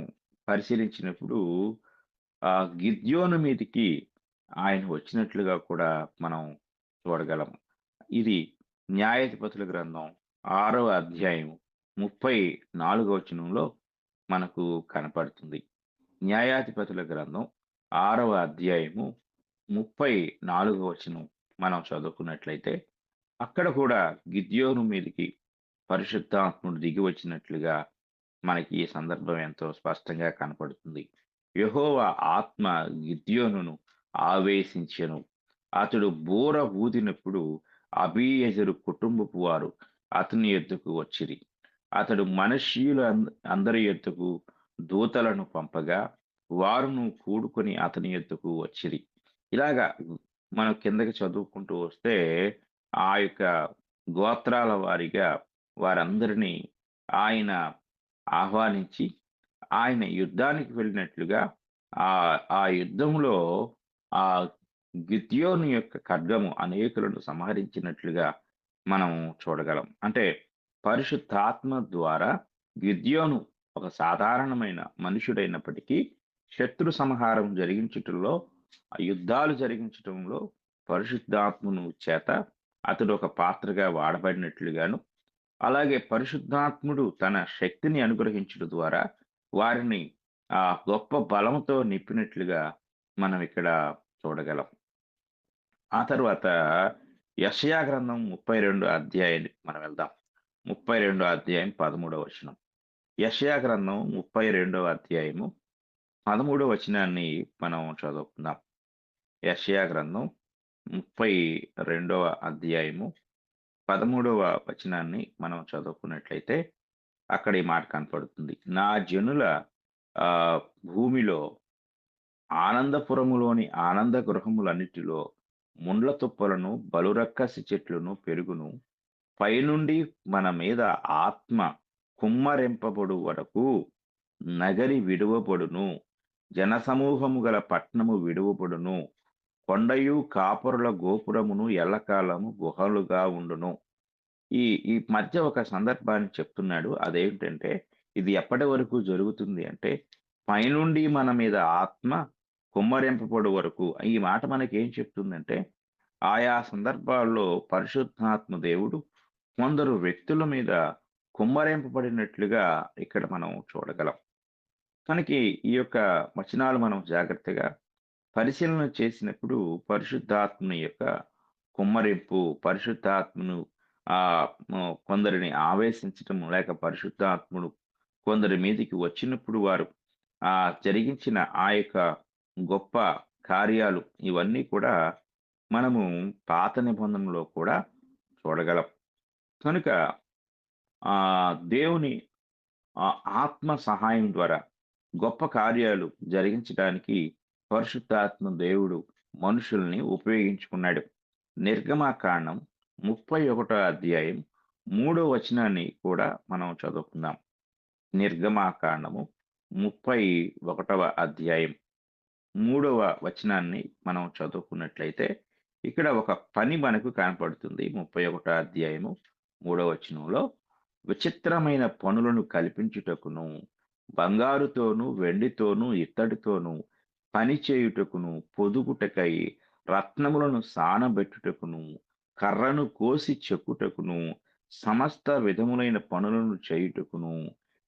పరిశీలించినప్పుడు గిద్యోను మీదికి ఆయన వచ్చినట్లుగా కూడా మనం చూడగలం. ఇది న్యాయాధిపతుల గ్రంథం 6వ అధ్యాయం 34వ వచనంలో మనకు కనపడుతుంది. న్యాయాధిపతుల గ్రంథం 6వ అధ్యాయము 34వ వచనం మనం చదువుకున్నట్లయితే, అక్కడ కూడా గిద్యోను మీదికి పరిశుద్ధాత్ముడు దిగి వచ్చినట్లుగా మనకి ఈ సందర్భం ఎంతో స్పష్టంగా కనపడుతుంది. యెహోవా ఆత్మ గిద్యోనును ఆవేశించెను. అతడు బూర ఊదినప్పుడు అబీయెజెరు కుటుంబపు వారు అతని యొద్దకు వచ్చిరి. అతడు మనష్షీయుల అందరి యొద్దకు దూతలను పంపగా, వారును కూడుకొని అతని యొద్దకు వచ్చిరి. ఇలాగా మనం కిందకి చదువుకుంటూ వస్తే, ఆ యొక్క గోత్రాల వారీగా వారందరినీ ఆయన ఆహ్వానించి, ఆయన యుద్ధానికి వెళ్ళినట్లుగా ఆ యుద్ధంలో ఆహ్, గిద్యోను యొక్క ఖడ్గము అనేకులను సంహరించినట్లుగా మనం చూడగలం. అంటే పరిశుద్ధాత్మ ద్వారా గిద్యోను ఒక సాధారణమైన మనుషుడైనప్పటికీ, శత్రు సంహారం జరిగించుటలో, ఆ యుద్ధాలు జరిగించటంలో పరిశుద్ధాత్మను చేత అతడు ఒక పాత్రగా వాడబడినట్లుగాను, అలాగే పరిశుద్ధాత్ముడు తన శక్తిని అనుగ్రహించుట ద్వారా వారిని గొప్ప బలముతో నింపినట్లుగా మనం ఇక్కడ చూడగలం. ఆ తర్వాత యెషయా గ్రంథం 32 అధ్యాయానికి మనం వెళ్దాం. 32 అధ్యాయం 13వ వచనం. యెషయా గ్రంథం 32వ అధ్యాయము 13వ వచనాన్ని మనం చదువుకుందాం. యెషయా గ్రంథం 32వ అధ్యాయము 13వ వచనాన్ని మనం చదువుకున్నట్లయితే, అక్కడ ఈ మాట కనపడుతుంది. నా జనుల ఆహ్, భూమిలో ఆనందపురములోని ఆనంద గృహములన్నిటిలో ముండ్ల తుప్పలను, బలురక్కసి చెట్లును పెరుగును. పైనుండి మన మీద ఆత్మ కుమ్మరింపబడు వరకు నగరి విడువబడును. జనసమూహము గల పట్టణము విడువబడును. కొండయు కాపరుల గోపురమును ఎల్లకాలము గుహలుగా ఉండును. ఈ ఈ మధ్య ఒక సందర్భాన్ని చెప్తున్నాడు. అదేంటంటే, ఇది ఎప్పటి వరకు జరుగుతుంది అంటే, పైనుండి మన మీద ఆత్మ కుమ్మరింపబడు వరకు. ఈ మాట మనకేం చెప్తుందంటే, ఆయా సందర్భాల్లో పరిశుద్ధాత్మ దేవుడు కొందరు వ్యక్తుల మీద కుమ్మరింపబడినట్లుగా ఇక్కడ మనం చూడగలం. కనుక ఈ యొక్క వచనాలు మనం జాగ్రత్తగా పరిశీలన చేసినప్పుడు పరిశుద్ధాత్మని యొక్క కుమ్మరింపు, పరిశుద్ధాత్మను కొందరిని ఆవేశించటం, లేక పరిశుద్ధాత్ముడు కొందరి మీదికి వచ్చినప్పుడు వారు జరిగించిన ఆ యొక్క గొప్ప కార్యాలు ఇవన్నీ కూడా మనము పాత నిబంధనలో కూడా చూడగలం. కనుక దేవుని ఆత్మ సహాయం ద్వారా గొప్ప కార్యాలు జరిగించడానికి పరిశుద్ధాత్మ దేవుడు మనుషుల్ని ఉపయోగించుకున్నాడు. నిర్గమాకాండం 31 అధ్యాయం 3 వచనాన్ని కూడా మనం చదువుకుందాం. నిర్గమాకాండము 31వ అధ్యాయం 3వ వచనాన్ని మనం చదువుకున్నట్లయితే, ఇక్కడ ఒక పని మనకు కనపడుతుంది. 31 అధ్యాయము 3వ వచనంలో, విచిత్రమైన పనులను కల్పించుటకును, బంగారుతోను, వెండితోను, ఇత్తడితోను పని చేయుటకును, పొదుగుటకై రత్నములను సానబెట్టుటకును, కర్రను కోసి చెక్కుటకును, సమస్త విధములైన పనులను చేయుటకును,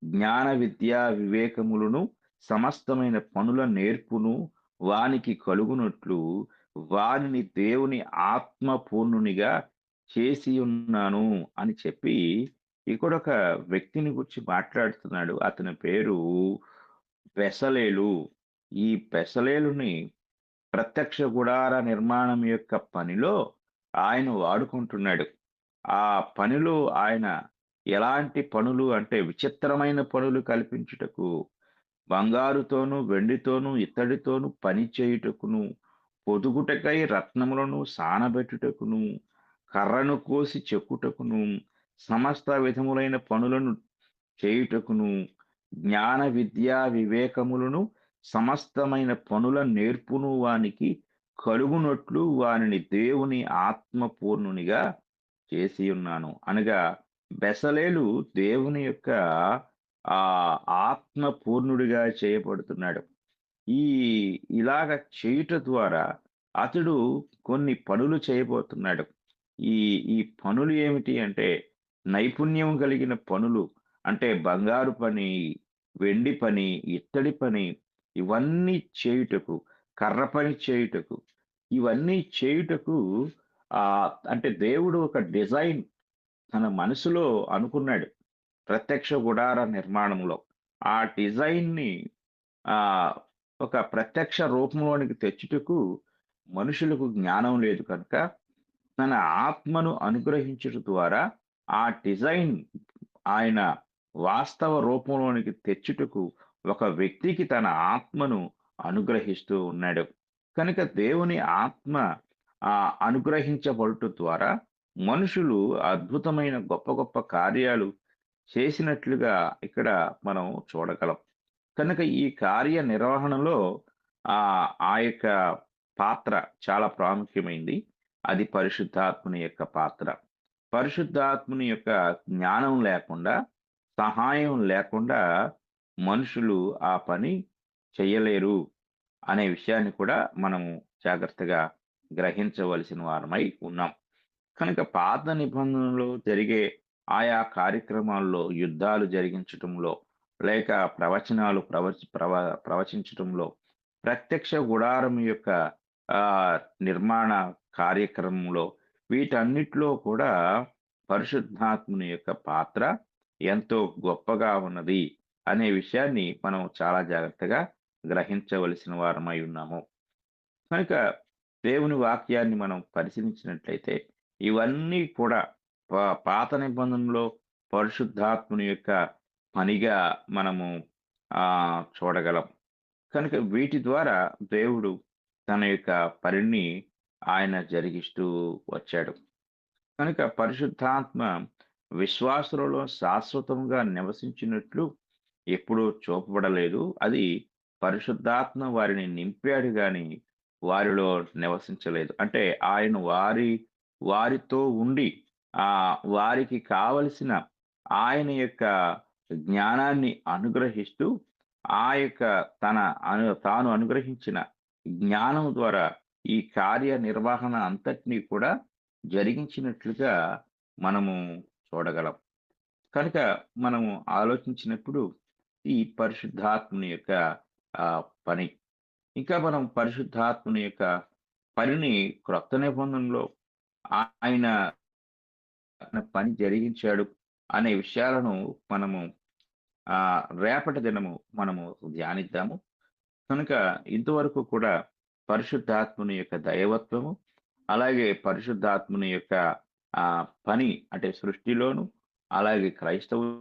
జ్ఞాన విద్యా వివేకములను సమస్తమైన పనుల నేర్పును వానికి కలుగునట్లు వానిని దేవుని ఆత్మ పూర్ణునిగా చేసి ఉన్నాను అని చెప్పి ఇక్కడ ఒక వ్యక్తిని గురించి మాట్లాడుతున్నాడు. అతని పేరు బెసలేలు. ఈ బెసలేలుని ప్రత్యక్ష గుడార నిర్మాణం యొక్క పనిలో ఆయన వాడుకుంటున్నాడు. ఆ పనిలో ఆయన ఎలాంటి పనులు అంటే విచిత్రమైన పనులు కల్పించుటకు బంగారుతోను, వెండితోను, ఇత్తడితోను పని చేయుటకును, పొదుగుటకై రత్నములను సానబెట్టుటకును, కర్రను కోసి చెక్కుటకును, సమస్త విధములైన పనులను చేయుటకును, జ్ఞాన విద్యా వివేకములను సమస్తమైన పనుల నేర్పును వానికి కలుగునట్లు వానిని దేవుని ఆత్మ పూర్ణునిగా చేసి ఉన్నాను. అనగా బెసలేలు దేవుని యొక్క ఆ ఆత్మ పూర్ణుడిగా చేయబడుతున్నాడు. ఈ ఇలాగ చేయుట ద్వారా అతడు కొన్ని పనులు చేయబోతున్నాడు. ఈ ఈ పనులు ఏమిటి అంటే నైపుణ్యం కలిగిన పనులు. అంటే బంగారు పని, వెండి పని, ఇత్తడి పని ఇవన్నీ చేయుటకు, కర్ర పని చేయుటకు, ఇవన్నీ చేయుటకు అంటే దేవుడు ఒక డిజైన్ తన మనసులో అనుకున్నాడు. ప్రత్యక్ష గుడార నిర్మాణంలో. ఆ డిజైన్‌ని ఆహ్, ఒక ప్రత్యక్ష రూపంలోనికి తెచ్చుటకు మనుషులకు జ్ఞానం లేదు కనుక, తన ఆత్మను అనుగ్రహించుట ద్వారా ఆ డిజైన్ ఆయన వాస్తవ రూపంలోనికి తెచ్చుటకు ఒక వ్యక్తికి తన ఆత్మను అనుగ్రహిస్తూ ఉన్నాడు. కనుక దేవుని ఆత్మ అనుగ్రహించబడుట ద్వారా మనుషులు అద్భుతమైన గొప్ప గొప్ప కార్యాలు చేసినట్లుగా ఇక్కడ మనం చూడగలం. కనుక ఈ కార్య నిర్వహణలో ఆ యొక్క పాత్ర చాలా ప్రాముఖ్యమైంది. అది పరిశుద్ధాత్ముని యొక్క పాత్ర. పరిశుద్ధాత్ముని యొక్క జ్ఞానం లేకుండా, సహాయం లేకుండా మనుషులు ఆ పని చెయ్యలేరు అనే విషయాన్ని కూడా మనము జాగ్రత్తగా గ్రహించవలసిన వారమై ఉన్నాం. కనుక పాత నిబంధనలో జరిగే ఆయా కార్యక్రమాల్లో యుద్ధాలు జరిగించటంలో, లేక ప్రవచనాలు ప్రవచించటంలో, ప్రత్యక్ష గుడారం యొక్క ఆహ్, నిర్మాణ కార్యక్రమంలో వీటన్నిటిలో కూడా పరిశుద్ధాత్ముని యొక్క పాత్ర ఎంతో గొప్పగా ఉన్నది అనే విషయాన్ని మనం చాలా జాగ్రత్తగా గ్రహించవలసిన వారమై ఉన్నాము. కనుక దేవుని వాక్యాన్ని మనం పరిశీలించినట్లయితే ఇవన్నీ కూడా పాత నిబంధనలో పరిశుద్ధాత్ముని యొక్క పనిగా మనము చూడగలం. కనుక వీటి ద్వారా దేవుడు తన యొక్క పనిని ఆయన జరిగిస్తూ వచ్చాడు. కనుక పరిశుద్ధాత్మ విశ్వాసులలో శాశ్వతంగా నివసించినట్లు ఎప్పుడూ చూపబడలేదు. అది పరిశుద్ధాత్మ వారిని నింపాడు గాని వారిలో నివసించలేదు. అంటే ఆయన వారితో ఉండి వారికి కావలసిన ఆయన యొక్క జ్ఞానాన్ని అనుగ్రహిస్తూ ఆ యొక్క తాను అనుగ్రహించిన జ్ఞానం ద్వారా ఈ కార్య నిర్వహణ అంతటినీ కూడా జరిగించినట్లుగా మనము చూడగలం. కనుక మనము ఆలోచించినప్పుడు ఈ పరిశుద్ధాత్ముని యొక్క పని. ఇంకా మనం పరిశుద్ధాత్ముని యొక్క పనిని క్రొత్త నిబంధనలో ఆయన పని జరిగించాడు అనే విషయాలను మనము రేపటి దినము మనము ధ్యానిద్దాము. కనుక ఇంతవరకు కూడా పరిశుద్ధాత్ముని యొక్క దైవత్వము, అలాగే పరిశుద్ధాత్ముని యొక్క పని అంటే సృష్టిలోను, అలాగే క్రైస్తవులకు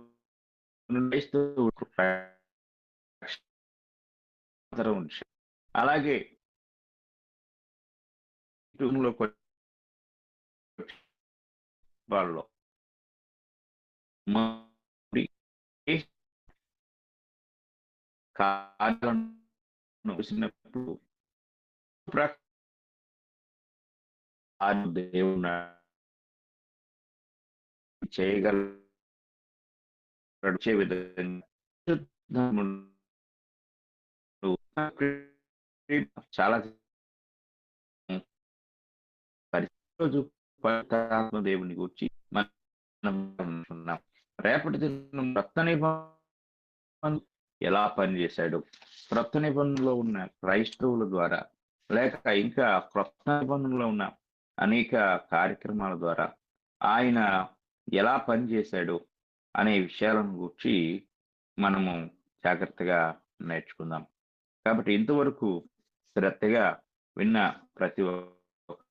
అలాగే వాళ్ళలో కార్యాలను చూసినప్పుడు దేవుడు చేయగలిగే విధంగా చాలా రోజు పరిశుద్ధాత్మ దేవుని గురించి మనం రేపటి దినం క్రొత్త నిబంధన ఎలా పనిచేశాడు, క్రొత్త నిబంధనలో ఉన్న క్రైస్తవుల ద్వారా లేక ఇంకా క్రొత్త నిబంధనలో ఉన్న అనేక కార్యక్రమాల ద్వారా ఆయన ఎలా పనిచేశాడు, అనే విషయాలను గూర్చి మనము జాగ్రత్తగా నేర్చుకుందాం. కాబట్టి ఇంతవరకు శ్రద్ధగా విన్న ప్రతి ఒక్కరు